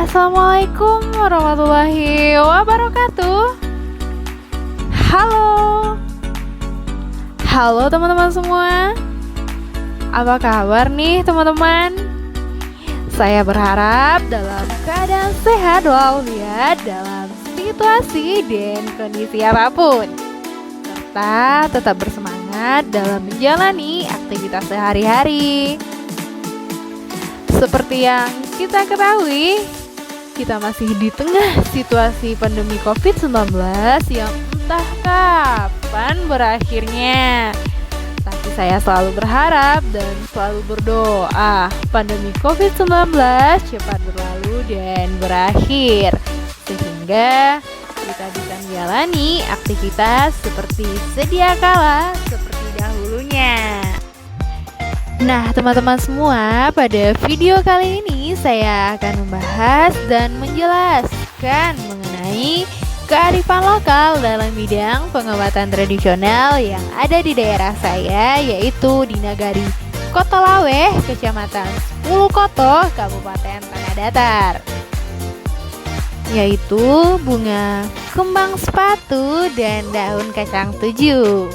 Assalamualaikum warahmatullahi wabarakatuh. Halo. Halo teman-teman semua. Apa kabar nih teman-teman? Saya berharap dalam keadaan sehat walafiat dalam situasi dan kondisi apapun, serta tetap bersemangat dalam menjalani aktivitas sehari-hari. Seperti yang kita ketahui, kita masih di tengah situasi pandemi COVID-19 yang entah kapan berakhirnya. Tapi saya selalu berharap dan selalu berdoa pandemi COVID-19 cepat berlalu dan berakhir, sehingga kita bisa menjalani aktivitas seperti sedia kala, seperti dahulunya. Nah teman-teman semua, pada video kali ini saya akan membahas dan menjelaskan mengenai kearifan lokal dalam bidang pengobatan tradisional yang ada di daerah saya, yaitu di Nagari Kotolaweh, Kecamatan 10 Koto, Kabupaten Tanah Datar, yaitu bunga kembang sepatu dan daun kacang tujuh.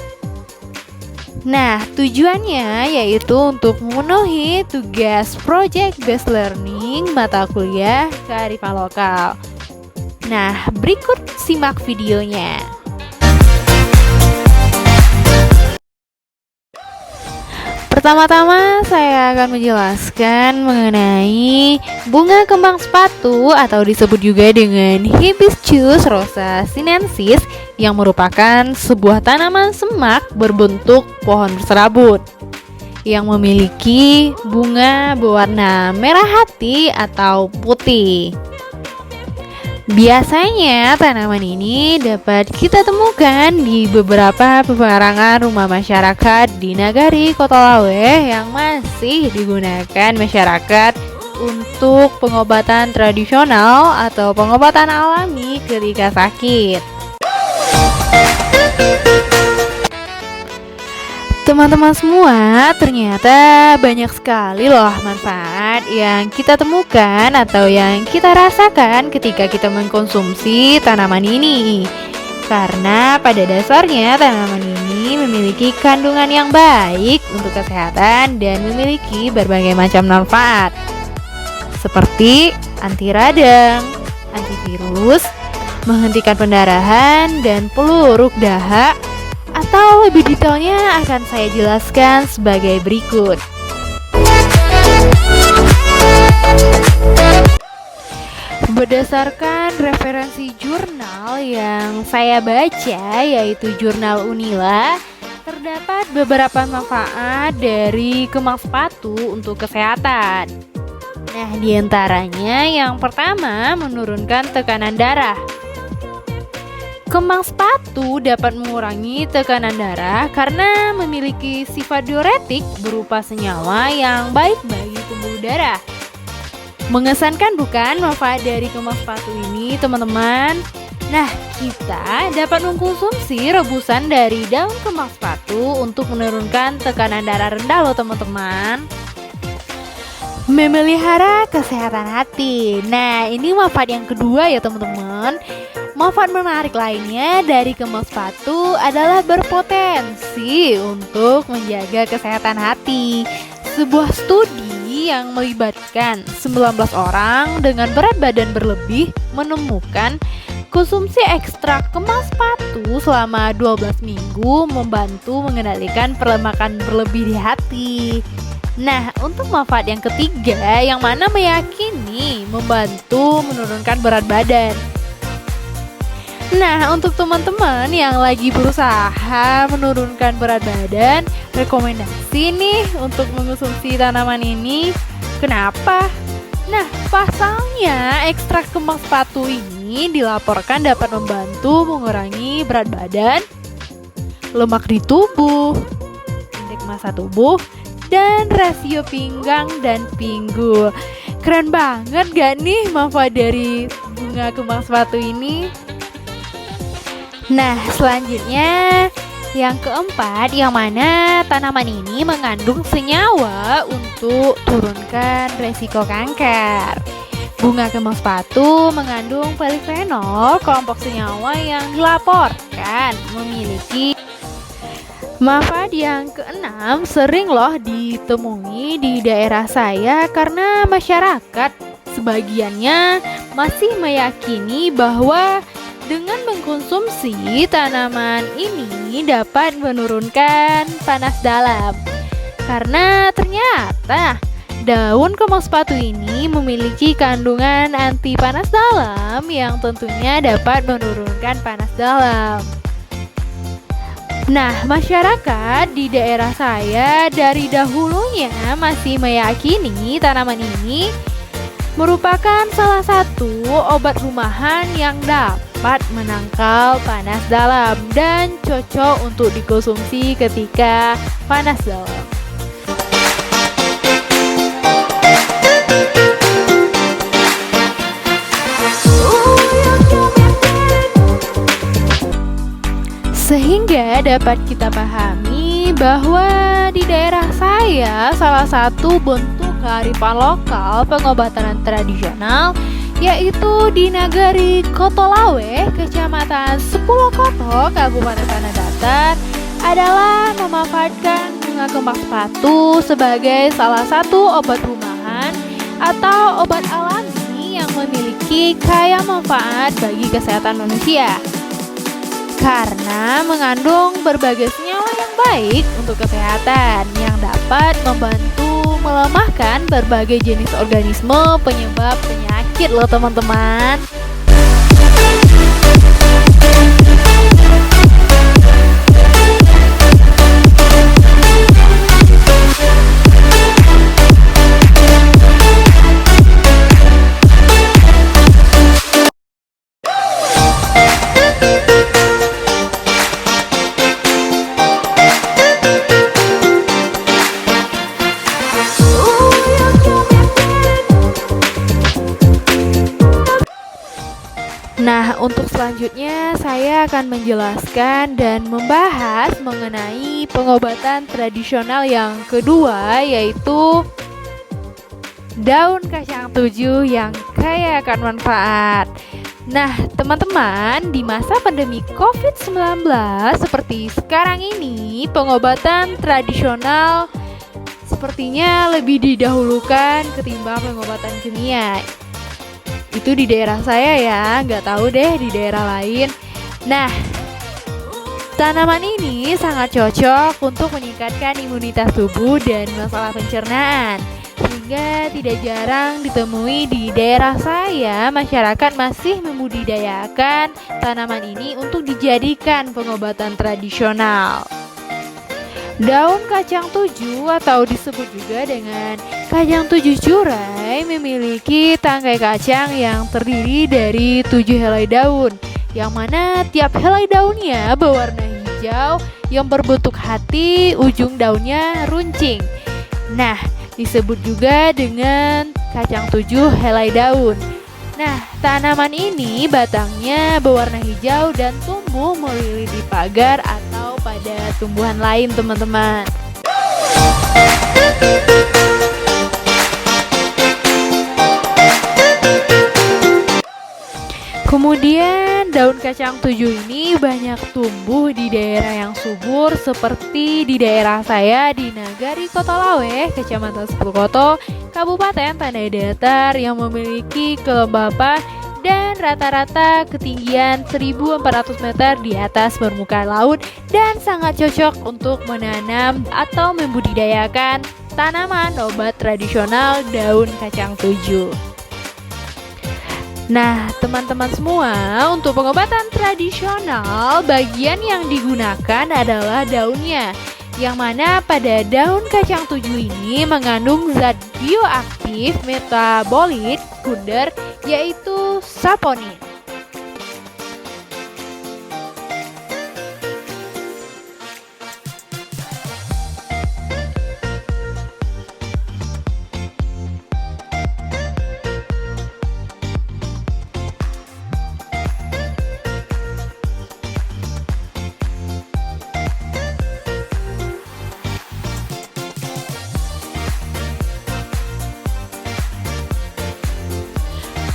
Nah, tujuannya yaitu untuk memenuhi tugas Project Based Learning mata kuliah kearifan lokal. Nah, berikut simak videonya. Pertama-tama saya akan menjelaskan mengenai bunga kembang sepatu atau disebut juga dengan Hibiscus rosa sinensis, yang merupakan sebuah tanaman semak berbentuk pohon berserabut yang memiliki bunga berwarna merah hati atau putih. Biasanya tanaman ini dapat kita temukan di beberapa pekarangan rumah masyarakat di Nagari Kotolaweh yang masih digunakan masyarakat untuk pengobatan tradisional atau pengobatan alami ketika sakit. Teman-teman semua, ternyata banyak sekali loh manfaat yang kita temukan atau yang kita rasakan ketika kita mengkonsumsi tanaman ini. Karena pada dasarnya tanaman ini memiliki kandungan yang baik untuk kesehatan dan memiliki berbagai macam manfaat, seperti anti radang, antivirus, menghentikan pendarahan dan peluruk dahak. Atau lebih detailnya akan saya jelaskan sebagai berikut. Berdasarkan referensi jurnal yang saya baca, yaitu jurnal Unila, terdapat beberapa manfaat dari kembang sepatu untuk kesehatan. Nah, diantaranya yang pertama, menurunkan tekanan darah. Kembang sepatu dapat mengurangi tekanan darah karena memiliki sifat diuretik berupa senyawa yang baik bagi pembuluh darah. Mengesankan bukan manfaat dari kembang sepatu ini, teman-teman? Nah, kita dapat mengkonsumsi rebusan dari daun kembang sepatu untuk menurunkan tekanan darah rendah loh teman-teman. Memelihara kesehatan hati. Nah, ini manfaat yang kedua ya teman-teman. Manfaat menarik lainnya dari kembang sepatu adalah berpotensi untuk menjaga kesehatan hati. Sebuah studi yang melibatkan 19 orang dengan berat badan berlebih menemukan konsumsi ekstrak kembang sepatu selama 12 minggu membantu mengendalikan perlemakan berlebih di hati. Nah, untuk manfaat yang ketiga yang mana meyakini membantu menurunkan berat badan. Nah, untuk teman-teman yang lagi berusaha menurunkan berat badan, rekomendasi nih untuk mengonsumsi tanaman ini. Kenapa? Nah, pasalnya ekstrak kembang sepatu ini dilaporkan dapat membantu mengurangi berat badan, lemak di tubuh, indeks massa tubuh, dan rasio pinggang dan pinggul. Keren banget gak nih manfaat dari bunga kembang sepatu ini? Nah, selanjutnya yang keempat, yang mana tanaman ini mengandung senyawa untuk turunkan resiko kanker. Bunga kembang sepatu mengandung polifenol, kelompok senyawa yang dilaporkan memiliki manfaat yang keenam sering loh ditemui di daerah saya karena masyarakat sebagiannya masih meyakini bahwa dengan mengkonsumsi tanaman ini dapat menurunkan panas dalam. Karena ternyata daun kembang sepatu ini memiliki kandungan anti panas dalam yang tentunya dapat menurunkan panas dalam. Nah, masyarakat di daerah saya dari dahulunya masih meyakini tanaman ini merupakan salah satu obat rumahan yang dapat menangkal panas dalam dan cocok untuk dikonsumsi ketika panas dalam. Sehingga dapat kita pahami bahwa di daerah saya salah satu bentuk kearifan lokal pengobatan tradisional yaitu di Nagari Kotolawe, Kecamatan Sepulukoto, Kabupaten Tanah Datar adalah memanfaatkan bunga kembang sepatu sebagai salah satu obat rumahan atau obat alami yang memiliki kaya manfaat bagi kesehatan manusia. Karena mengandung berbagai senyawa yang baik untuk kesehatan yang dapat membantu melemahkan berbagai jenis organisme penyebab penyakit loh teman-teman. Nah, untuk selanjutnya saya akan menjelaskan dan membahas mengenai pengobatan tradisional yang kedua, yaitu daun kacang tujuh yang kaya akan manfaat. Nah, teman-teman, di masa pandemi COVID-19 seperti sekarang ini, pengobatan tradisional sepertinya lebih didahulukan ketimbang pengobatan kimia. Itu di daerah saya ya, nggak tahu deh di daerah lain. Nah, tanaman ini sangat cocok untuk meningkatkan imunitas tubuh dan masalah pencernaan. Sehingga tidak jarang ditemui di daerah saya, masyarakat masih membudidayakan tanaman ini untuk dijadikan pengobatan tradisional. Daun kacang tujuh atau disebut juga dengan kacang tujuh curai memiliki tangkai kacang yang terdiri dari 7 helai daun, yang mana tiap helai daunnya berwarna hijau yang berbentuk hati, ujung daunnya runcing. Nah, disebut juga dengan kacang tujuh helai daun. Nah, tanaman ini batangnya berwarna hijau dan tumbuh melilit di pagar atau pada tumbuhan lain, teman-teman. Kemudian daun kacang tujuh ini banyak tumbuh di daerah yang subur seperti di daerah saya di Nagari Kotolawe, Kecamatan Sepulukoto, Kabupaten Tanah Datar yang memiliki kelembapan dan rata-rata ketinggian 1.400 meter di atas permukaan laut dan sangat cocok untuk menanam atau membudidayakan tanaman obat tradisional daun kacang tujuh. Nah, teman-teman semua, untuk pengobatan tradisional, bagian yang digunakan adalah daunnya, yang mana pada daun kacang tujuh ini mengandung zat bioaktif metabolit sekunder, yaitu saponin.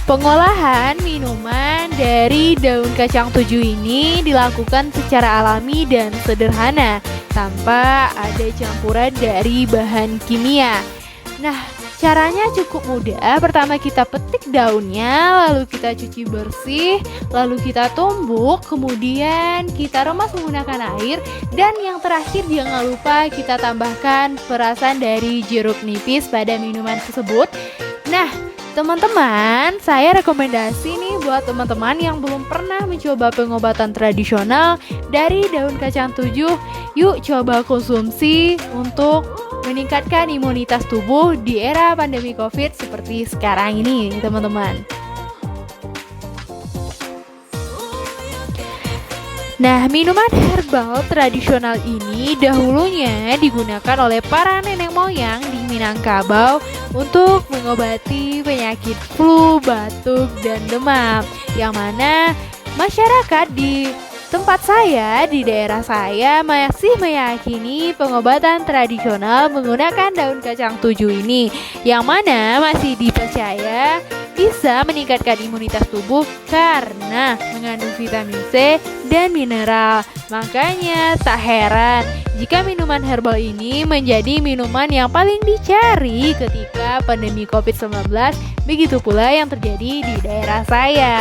Pengolahan minuman dari daun kacang tujuh ini dilakukan secara alami dan sederhana tanpa ada campuran dari bahan kimia. Nah, caranya cukup mudah. Pertama kita petik daunnya, lalu kita cuci bersih, lalu kita tumbuk, kemudian kita remas menggunakan air, dan yang terakhir jangan lupa kita tambahkan perasan dari jeruk nipis pada minuman tersebut. Nah, teman-teman, saya rekomendasi nih buat teman-teman yang belum pernah mencoba pengobatan tradisional dari daun kacang tujuh, yuk coba konsumsi untuk meningkatkan imunitas tubuh di era pandemi COVID seperti sekarang ini, teman-teman. Nah, minuman herbal tradisional ini dahulunya digunakan oleh para nenek moyang di Minangkabau untuk mengobati penyakit flu, batuk, dan demam. Yang mana masyarakat di tempat saya, di daerah saya masih meyakini pengobatan tradisional menggunakan daun kacang tujuh ini, yang mana masih dipercaya bisa meningkatkan imunitas tubuh karena mengandung vitamin C dan mineral. Makanya tak heran jika minuman herbal ini menjadi minuman yang paling dicari ketika pandemi COVID-19. Begitu pula yang terjadi di daerah saya.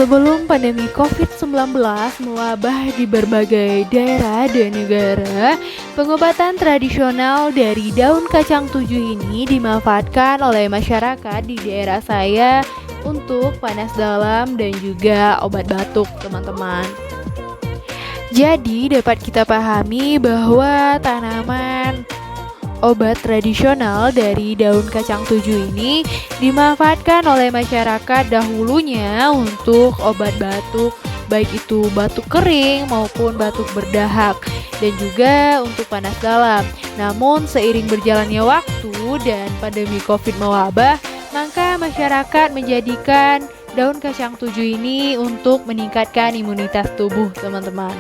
Sebelum pandemi COVID-19 mewabah di berbagai daerah dan negara, pengobatan tradisional dari daun kacang tujuh ini dimanfaatkan oleh masyarakat di daerah saya untuk panas dalam dan juga obat batuk, teman-teman. Jadi dapat kita pahami bahwa tanaman obat tradisional dari daun kacang tujuh ini dimanfaatkan oleh masyarakat dahulunya untuk obat batuk, baik itu batuk kering maupun batuk berdahak, dan juga untuk panas dalam. Namun seiring berjalannya waktu dan pandemi COVID mewabah, maka masyarakat menjadikan daun kacang tujuh ini untuk meningkatkan imunitas tubuh, teman-teman.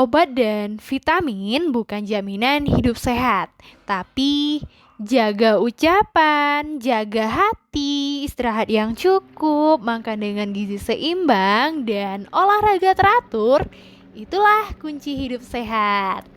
Obat dan vitamin bukan jaminan hidup sehat, tapi jaga ucapan, jaga hati, istirahat yang cukup, makan dengan gizi seimbang, dan olahraga teratur. Itulah kunci hidup sehat.